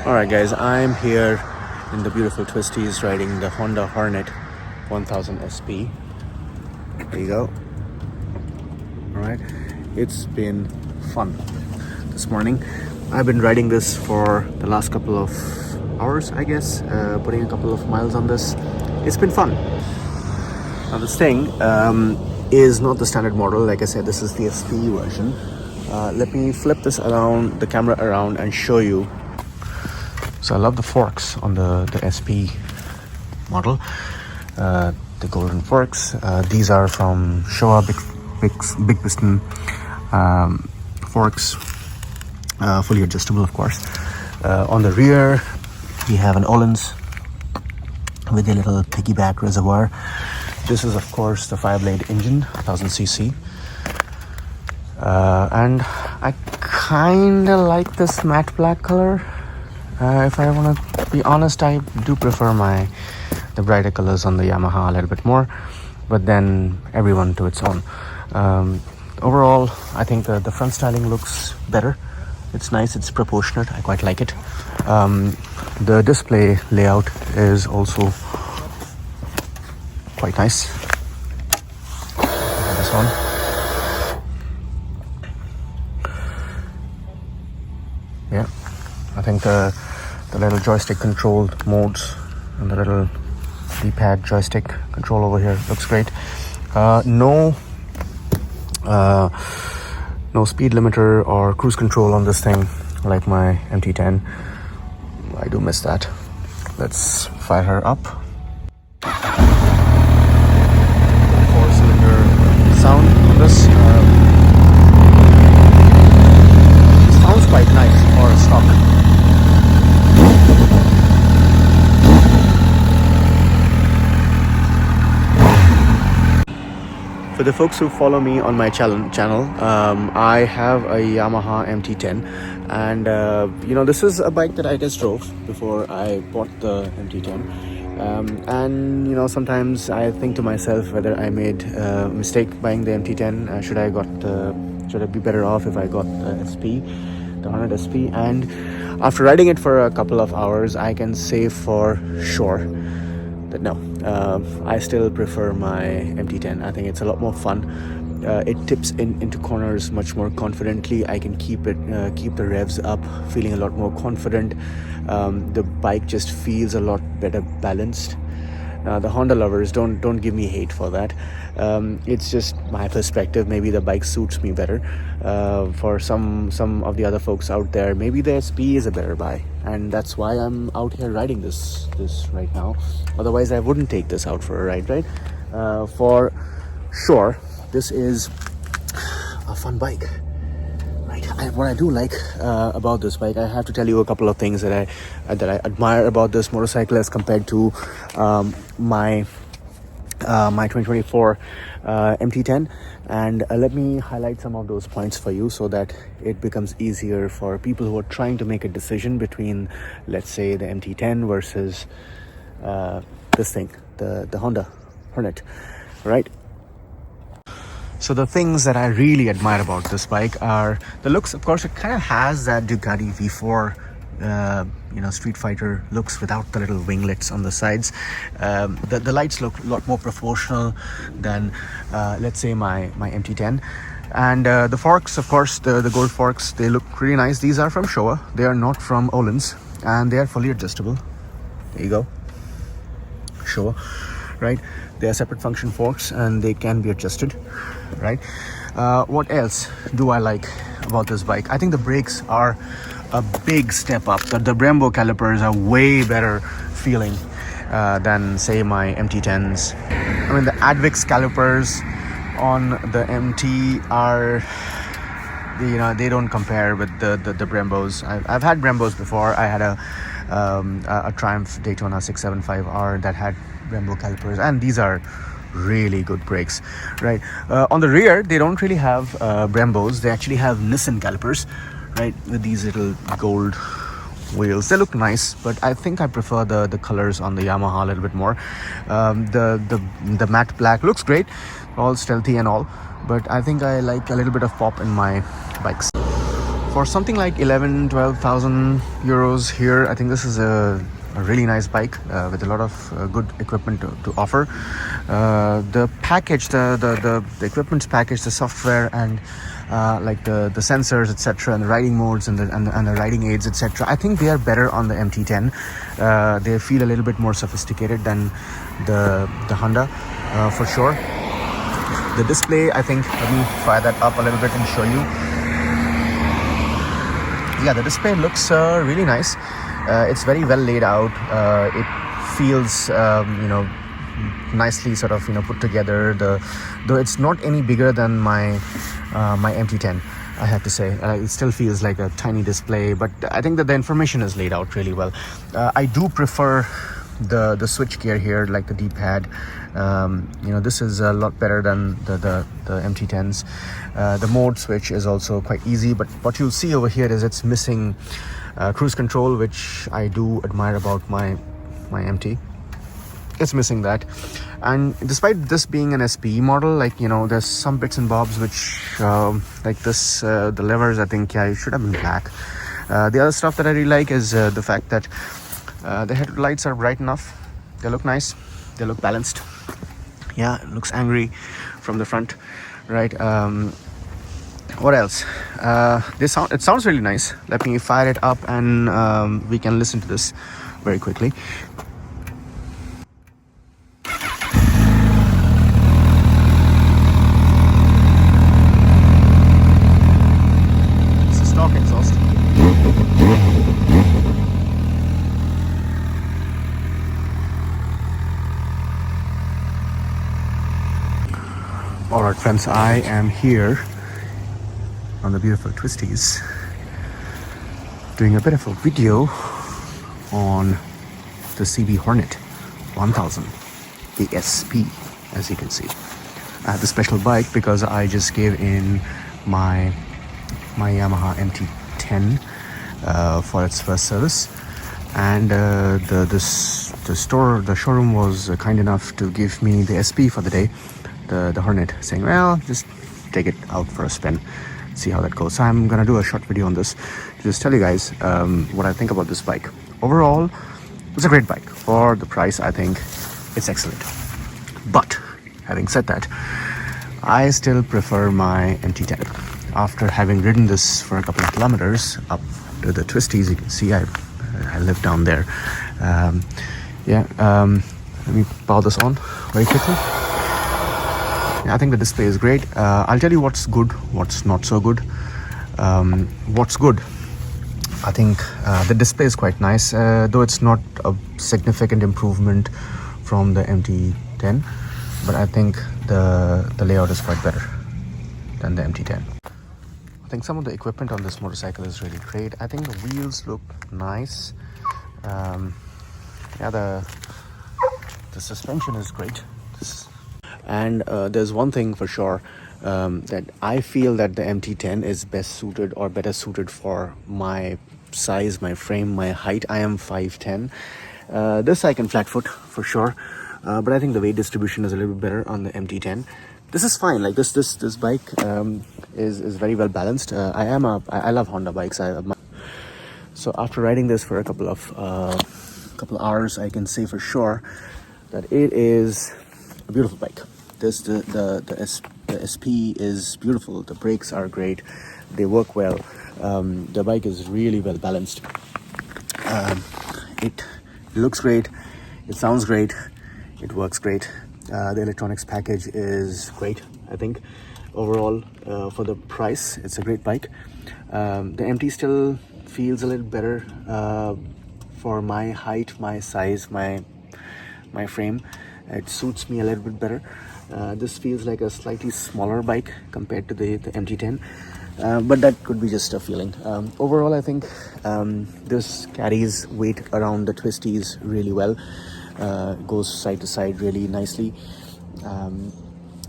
Alright guys, I'm here in the beautiful twisties riding the Honda Hornet 1000 SP. There you go. Alright, it's been fun this morning. I've been riding this for the last couple of hours, I guess, putting a couple of miles on this. It's been fun. Now this thing is not the standard model. Like I said, this is the SP version. Let me flip this around, the camera around, and show you. So I love the forks on the SP model, the golden forks. These are from Showa big piston forks, fully adjustable, of course. On the rear, we have an Öhlins with a little piggyback reservoir. This is, of course, the 5-blade engine, 1000cc. And I kind of like this matte black color. If I want to be honest, I do prefer the brighter colors on the Yamaha a little bit more, but then everyone to its own. Overall, I think the front styling looks better. It's nice, it's proportionate, I quite like it. The display layout is also quite nice. This one. Yeah, I think the little joystick controlled modes and the little D-pad joystick control over here looks great. No speed limiter or cruise control on this thing like my MT10. I do miss that. Let's fire her up. 4-cylinder sound on this. Sounds quite nice for a stock. For the folks who follow me on my channel, I have a Yamaha MT10, and this is a bike that I just drove before I bought the MT10. And sometimes I think to myself whether I made a mistake buying the MT10. Should I be better off if I got the SP, the Hornet SP? And after riding it for a couple of hours, I can say for sure that no, I still prefer my MT10. I think it's a lot more fun. It tips into corners much more confidently. I can keep the revs up, feeling a lot more confident. The bike just feels a lot better balanced. The Honda lovers, don't give me hate for that. It's just my perspective. Maybe the bike suits me better. For some of the other folks out there, maybe the SP is a better buy, and that's why I'm out here riding this right now. Otherwise, I wouldn't take this out for a ride, right? For sure, this is a fun bike. What I do like about this bike, I have to tell you a couple of things that I admire about this motorcycle as compared to my 2024 MT10, and let me highlight some of those points for you so that it becomes easier for people who are trying to make a decision between, let's say, the MT10 versus this thing, the Honda Hornet, right? So the things that I really admire about this bike are the looks. Of course, it kind of has that Ducati V4 Street Fighter looks without the little winglets on the sides. The lights look a lot more proportional than let's say my MT10. And the forks, of course, the gold forks, they look really nice. These are from Showa. They are not from Öhlins, and they are fully adjustable. There you go. Showa, right? They are separate function forks and they can be adjusted, right? What else do I like about this bike? I think the brakes are a big step up. The Brembo calipers are way better feeling than, say, my MT10s. I mean, the Advix calipers on the MT are, they don't compare with the Brembos. I've had Brembos before. I had a Triumph Daytona 675R that had Brembo calipers, and these are really good brakes, right? On the rear, they don't really have Brembos. They actually have Nissan calipers, right, with these little gold wheels. They look nice, but I think I prefer the colors on the Yamaha a little bit more. The matte black looks great, all stealthy and all, but I think I like a little bit of pop in my bikes. For something like 11,000-12,000 euros here, I think this is a really nice bike with a lot of good equipment to offer. The package, the equipment's package, the software, and like the sensors, etc., and the riding modes and the riding aids, etc., I think they are better on the MT10. They feel a little bit more sophisticated than the Honda, for sure. The display, I think, let me fire that up a little bit and show you. Yeah, the display looks really nice. It's very well laid out. It feels nicely sort of put together. Though it's not any bigger than my my MT10, I have to say. It still feels like a tiny display, but I think that the information is laid out really well. I do prefer the switch gear here, like the D-pad. This is a lot better than the MT10s. The mode switch is also quite easy, but what you'll see over here is it's missing cruise control, which I do admire about my MT. It's missing that, and despite this being an SPE model, like there's some bits and bobs which like this, the levers, I think it should have been black. The other stuff that I really like is the fact that the headlights are bright enough. They look nice, they look balanced. Yeah, it looks angry from the front, right? What else? It sounds really nice. Let me fire it up and we can listen to this very quickly. It's a stock exhaust. Alright friends, I am here on the beautiful Twisties doing a bit of a video on the CB Hornet 1000, the SP, as you can see. I have the special bike because I just gave in my Yamaha MT10 for its first service, and the showroom was kind enough to give me the SP for the day, the Hornet, saying, well, just take it out for a spin, see how that goes. So I'm gonna do a short video on this to just tell you guys what I think about this bike. Overall, it's a great bike. For the price, I think it's excellent. But having said that, I still prefer my MT10. After having ridden this for a couple of kilometers up to the Twisties, you can see I live down there. Let me power this on very quickly. I think the display is great. I'll tell you what's good, what's not so good. What's good, I think the display is quite nice, though it's not a significant improvement from the MT10, but I think the layout is quite better than the MT10. I think some of the equipment on this motorcycle is really great. I think the wheels look nice. The suspension is great. And there's one thing for sure, that I feel that the MT10 is best suited or better suited for my size, my frame, my height. I am 5'10". This I can flat foot for sure, but I think the weight distribution is a little bit better on the MT10. This is fine. Like this bike is very well balanced. I love Honda bikes. So after riding this for a couple of hours, I can say for sure that it is a beautiful bike. The SP is beautiful. The brakes are great. They work well. The bike is really well balanced. It looks great. It sounds great. It works great. The electronics package is great. I think overall, for the price, it's a great bike. The MT still feels a little better for my height, my size, my frame. It suits me a little bit better. This feels like a slightly smaller bike compared to the MT10, but that could be just a feeling. Overall, I think this carries weight around the Twisties really well. Goes side to side really nicely. I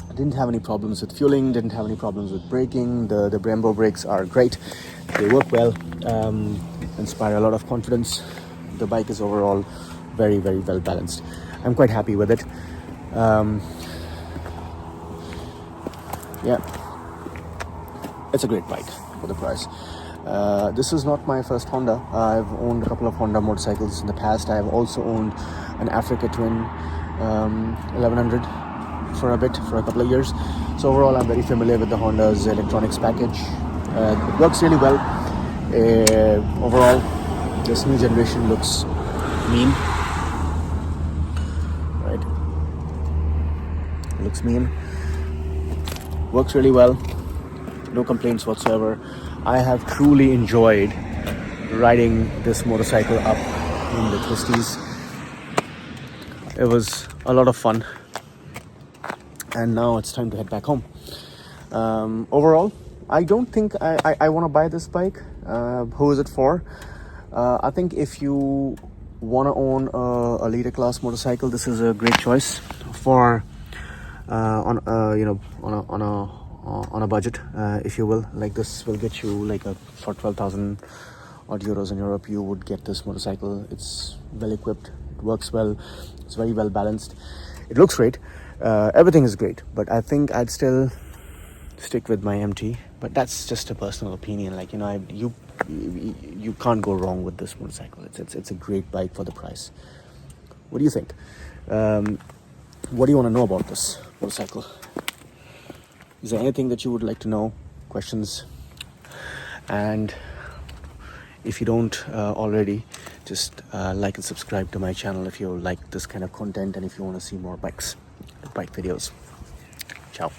didn't have any problems with fueling, didn't have any problems with braking. The Brembo brakes are great. They work well, inspire a lot of confidence. The bike is overall very, very well balanced. I'm quite happy with it. It's a great bike for the price. This is not my first Honda. I've owned a couple of Honda motorcycles in the past. I've also owned an Africa Twin 1100 for a couple of years. So overall, I'm very familiar with the Honda's electronics package. It works really well. Overall, this new generation looks mean. Right? It looks mean. Works really well. No complaints whatsoever. I have truly enjoyed riding this motorcycle up in the twisties. It was a lot of fun. And now it's time to head back home. Overall, I don't think I want to buy this bike. Who is it for? I think if you want to own a literclass motorcycle, this is a great choice for on a budget, if you will. Like, this will get you like for 12,000 odd euros in Europe. You would get this motorcycle. It's well equipped. It works well. It's very well balanced. It looks great. Everything is great, but I think I'd still stick with my MT. But that's just a personal opinion. Like, you can't go wrong with this motorcycle. It's a great bike for the price. What do you think? What do you want to know about this motorcycle? Is there anything that you would like to know? Questions? And if you don't already, just like and subscribe to my channel if you like this kind of content and if you want to see more bike videos. Ciao.